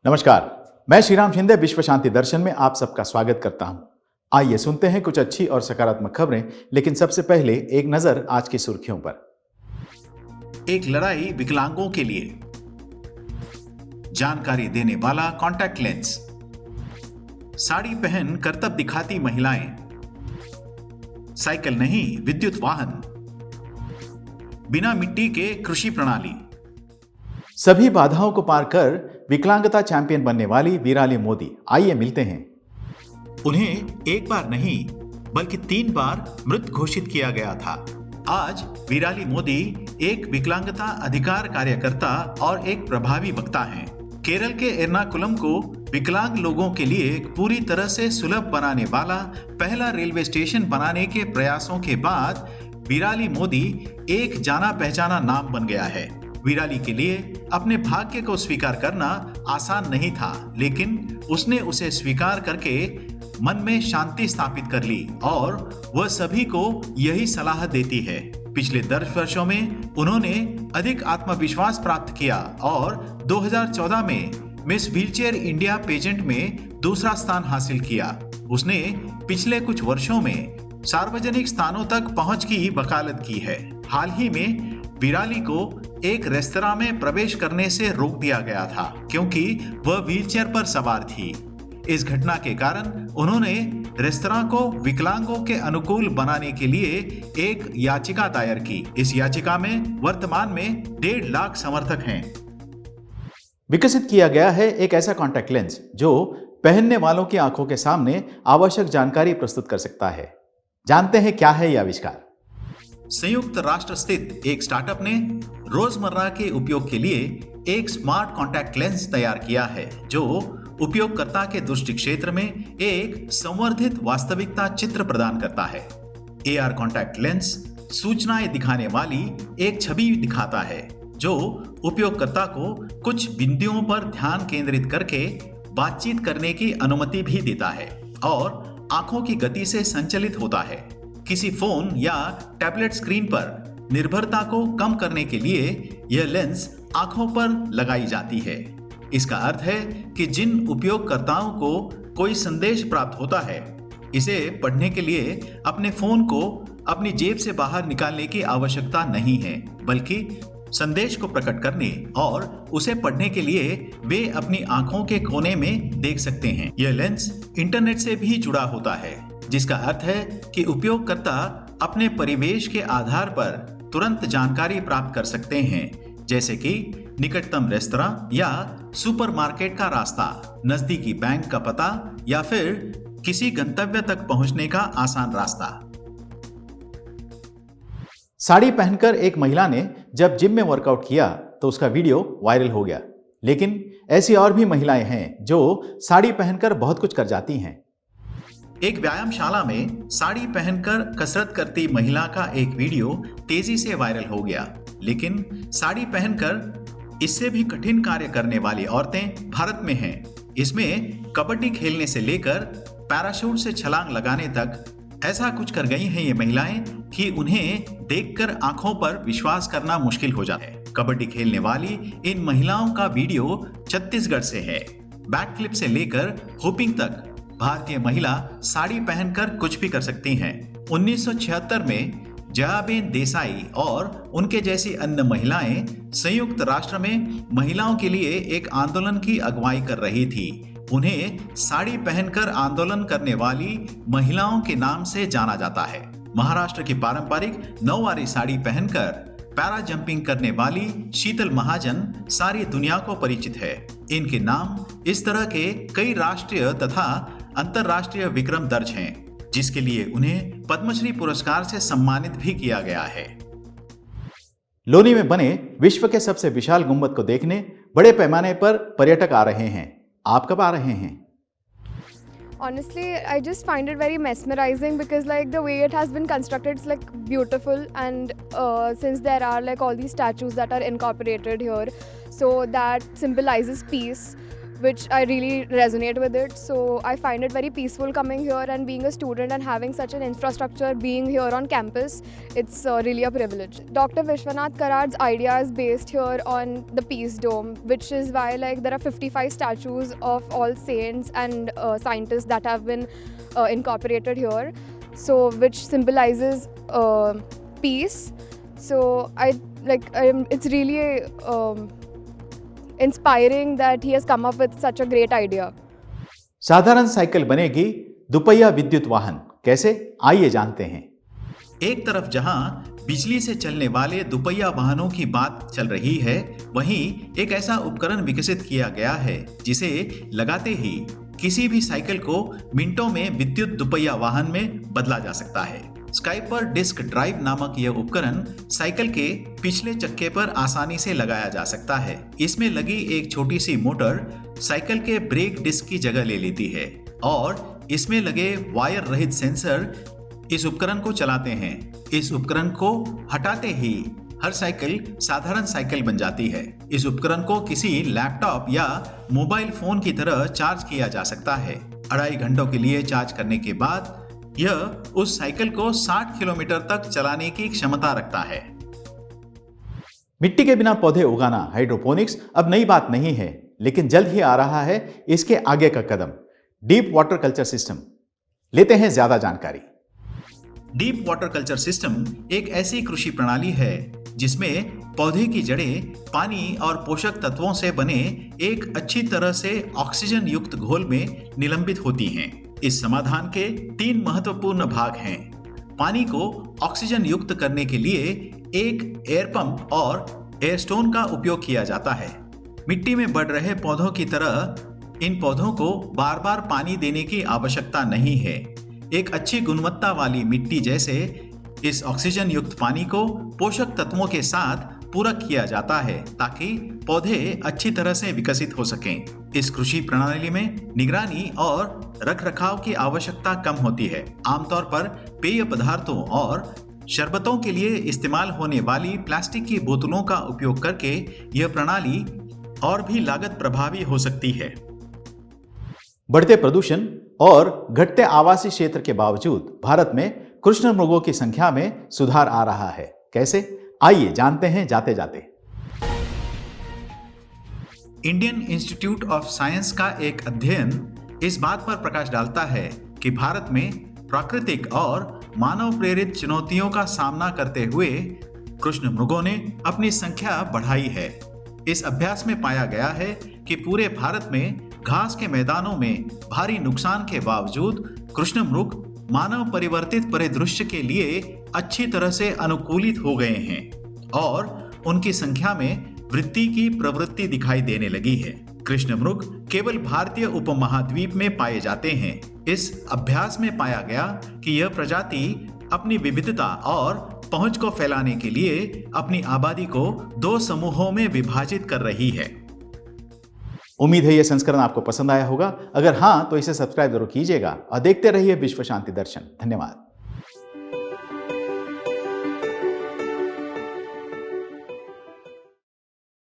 नमस्कार, मैं श्रीराम शिंदे विश्व शांति दर्शन में आप सबका स्वागत करता हूं। आइए सुनते हैं कुछ अच्छी और सकारात्मक खबरें, लेकिन सबसे पहले एक नजर आज की सुर्खियों पर। एक लड़ाई विकलांगों के लिए, जानकारी देने वाला कॉन्टैक्ट लेंस, साड़ी पहन करतब दिखाती महिलाएं, साइकिल नहीं विद्युत वाहन, बिना मिट्टी के कृषि प्रणाली। सभी बाधाओं को पार कर विकलांगता चैंपियन बनने वाली वीराली मोदी, आइए मिलते हैं। उन्हें एक बार नहीं बल्कि 3 बार मृत घोषित किया गया था। आज वीराली मोदी एक विकलांगता अधिकार कार्यकर्ता और एक प्रभावी वक्ता हैं। केरल के एर्नाकुलम को विकलांग लोगों के लिए एक पूरी तरह से सुलभ बनाने वाला पहला रेलवे स्टेशन बनाने के प्रयासों के बाद वीराली मोदी एक जाना पहचाना नाम बन गया है। वीराली के लिए अपने भाग्य को स्वीकार करना आसान नहीं था, लेकिन उसने उसे स्वीकार करके मन में शांति स्थापित कर ली और वह सभी को यही सलाह देती है। पिछले 10 वर्षों में उन्होंने अधिक आत्मविश्वास प्राप्त किया और 2014 में मिस व्हीलचेयर इंडिया पेजेंट में दूसरा स्थान हासिल किया। उसने पिछले कुछ वर्षों में सार्वजनिक स्थानों तक पहुंच की वकालत की है। हाल ही में वीराली को एक रेस्तरां में प्रवेश करने से रोक दिया गया था क्योंकि वह व्हीलचेयर पर सवार थी। इस घटना के कारण उन्होंने रेस्तरां को विकलांगों के अनुकूल बनाने के लिए एक याचिका दायर की। इस याचिका में वर्तमान में 1.5 लाख समर्थक हैं। विकसित किया गया है एक ऐसा कॉन्टैक्ट लेंस जो पहनने वालों की आंखों के सामने आवश्यक जानकारी प्रस्तुत कर सकता है। जानते हैं क्या है यह आविष्कार। संयुक्त राष्ट्र स्थित एक स्टार्टअप ने रोजमर्रा के उपयोग के लिए एक स्मार्ट कॉन्टैक्ट लेंस तैयार किया है जो उपयोगकर्ता के दृष्टि क्षेत्र में एक संवर्धित वास्तविकता चित्र प्रदान करता है। AR कॉन्टैक्ट लेंस सूचनाएं दिखाने वाली एक छवि दिखाता है जो उपयोगकर्ता को कुछ बिंदुओं पर ध्यान केंद्रित करके बातचीत करने की अनुमति भी देता है और आंखों की गति से संचालित होता है। किसी फोन या टैबलेट स्क्रीन पर निर्भरता को कम करने के लिए यह लेंस आंखों पर लगाई जाती है। इसका अर्थ है कि जिन उपयोगकर्ताओं को कोई संदेश प्राप्त होता है, इसे पढ़ने के लिए अपने फोन को अपनी जेब से बाहर निकालने की आवश्यकता नहीं है, बल्कि संदेश को प्रकट करने और उसे पढ़ने के लिए वे अपनी आंखों के कोने में देख सकते हैं। यह लेंस इंटरनेट से भी जुड़ा होता है, जिसका अर्थ है कि उपयोगकर्ता अपने परिवेश के आधार पर तुरंत जानकारी प्राप्त कर सकते हैं, जैसे कि निकटतम रेस्तरां या सुपरमार्केट का रास्ता, नजदीकी बैंक का पता या फिर किसी गंतव्य तक पहुंचने का आसान रास्ता। साड़ी पहनकर एक महिला ने जब जिम में वर्कआउट किया तो उसका वीडियो वायरल हो गया। लेकिन ऐसी और भी महिलाएं हैं जो साड़ी पहनकर बहुत कुछ कर जाती हैं। एक व्यायामशाला में साड़ी पहनकर कसरत करती महिला का एक वीडियो तेजी से वायरल हो गया। लेकिन साड़ी पहनकर इससे भी कठिन कार्य करने वाली औरतें भारत में हैं। इसमें कबड्डी खेलने से लेकर पैराशूट से छलांग लगाने तक ऐसा कुछ कर गई हैं ये महिलाएं कि उन्हें देखकर आंखों पर विश्वास करना मुश्किल हो जाता है। कबड्डी खेलने वाली इन महिलाओं का वीडियो छत्तीसगढ़ से है। बैकफ्लिप से लेकर होपिंग तक भारतीय महिला साड़ी पहनकर कुछ भी कर सकती हैं। 1976 में जयाबेन देसाई और उनके जैसी अन्य महिलाएं संयुक्त राष्ट्र में महिलाओं के लिए एक आंदोलन की अगुवाई कर रही थी। उन्हें साड़ी पहनकर आंदोलन करने वाली महिलाओं के नाम से जाना जाता है। महाराष्ट्र की पारंपरिक नौवारी साड़ी पहनकर पैरा जंपिंग करने वाली शीतल महाजन सारी दुनिया को परिचित है। इनके नाम इस तरह के कई राष्ट्रीय तथा अंतर्राष्ट्रीय विक्रम दर्ज हैं, जिसके लिए उन्हें पद्मश्री पुरस्कार से सम्मानित भी किया गया है। लोनी में बने विश्व के सबसे विशाल गुंबद को देखने बड़े पैमाने पर पर्यटक आ रहे हैं। आप कब आ रहे हैं? Honestly, I just find it very mesmerizing because like the way it has been constructed, it's like beautiful, and since there are like all these statues that are incorporated here, so that symbolizes peace. which I really resonate with it. So I find it very peaceful coming here, and being a student and having such an infrastructure being here on campus, it's really a privilege. Dr. Vishwanath Karad's idea is based here on the Peace Dome, which is why like there are 55 statues of all saints and scientists that have been incorporated here, so which symbolizes peace. So it's really inspiring that he has come up with such a great idea. साधारण cycle बनेगी दुपहिया विद्युत वाहन, कैसे? आइए जानते हैं। एक तरफ जहां बिजली से चलने वाले दुपहिया वाहनों की बात चल रही है, वहीं एक ऐसा उपकरण विकसित किया गया है जिसे लगाते ही किसी भी साइकिल को मिनटों में विद्युत दुपहिया वाहन में बदला जा सकता है। स्काइपर डिस्क ड्राइव नामक यह उपकरण साइकिल के पिछले चक्के पर आसानी से लगाया जा सकता है। इसमें लगी एक छोटी सी मोटर साइकिल के ब्रेक डिस्क की जगह ले लेती है और इसमें लगे वायर रहित सेंसर इस उपकरण को चलाते हैं। इस उपकरण को हटाते ही हर साइकिल साधारण साइकिल बन जाती है। इस उपकरण को किसी लैपटॉप या मोबाइल फोन की तरह चार्ज किया जा सकता है। 2.5 घंटों के लिए चार्ज करने के बाद यह उस साइकिल को 60 किलोमीटर तक चलाने की क्षमता रखता है। मिट्टी के बिना पौधे उगाना, हाइड्रोपोनिक्स अब नई बात नहीं है, लेकिन जल्द ही आ रहा है इसके आगे का कदम, डीप वाटर कल्चर सिस्टम। लेते हैं ज्यादा जानकारी। डीप वाटर कल्चर सिस्टम एक ऐसी कृषि प्रणाली है जिसमें पौधे की जड़ें पानी और पोषक तत्वों से बने एक अच्छी तरह से ऑक्सीजन युक्त घोल में निलंबित होती हैं। इस समाधान के 3 महत्वपूर्ण भाग हैं। पानी को ऑक्सीजन युक्त करने के लिए एक एयर पंप और एयर स्टोन का उपयोग किया जाता है। मिट्टी में बढ़ रहे पौधों की तरह इन पौधों को बार बार पानी देने की आवश्यकता नहीं है। एक अच्छी गुणवत्ता वाली मिट्टी जैसे इस ऑक्सीजन युक्त पानी को पोषक तत्वों के साथ पूरक किया जाता है ताकि पौधे अच्छी तरह से विकसित हो सकें। इस कृषि प्रणाली में निगरानी और रखरखाव की आवश्यकता कम होती है। आमतौर पर पेय पदार्थों और शरबतों के लिए इस्तेमाल होने वाली प्लास्टिक की बोतलों का उपयोग करके यह प्रणाली और भी लागत प्रभावी हो सकती है। बढ़ते प्रदूषण और घटते आवासीय क्षेत्र के बावजूद भारत में कृष्ण मृगों की संख्या में सुधार आ रहा है। कैसे? आइए जानते हैं जाते जाते। इंडियन इंस्टीट्यूट ऑफ साइंस का एक अध्ययन इस बात पर प्रकाश डालता है कि भारत में प्राकृतिक और मानव प्रेरित चुनौतियों का सामना करते हुए कृष्ण मृगों ने अपनी संख्या बढ़ाई है। इस अभ्यास में पाया गया है कि पूरे भारत में घास के मैदानों में भारी नुकसान के बावजूद कृष्ण मृग मानव परिवर्तित परिदृश्य के लिए अच्छी तरह से अनुकूलित हो गए हैं और उनकी संख्या में वृद्धि की प्रवृत्ति दिखाई देने लगी है। कृष्ण मृग केवल भारतीय उपमहाद्वीप में पाए जाते हैं। इस अभ्यास में पाया गया कि यह प्रजाति अपनी विविधता और पहुंच को फैलाने के लिए अपनी आबादी को 2 समूहों में विभाजित कर रही है। उम्मीद है यह संस्करण आपको पसंद आया होगा। अगर हाँ, तो इसे सब्सक्राइब जरूर कीजिएगा और देखते रहिए विश्व शांति दर्शन। धन्यवाद।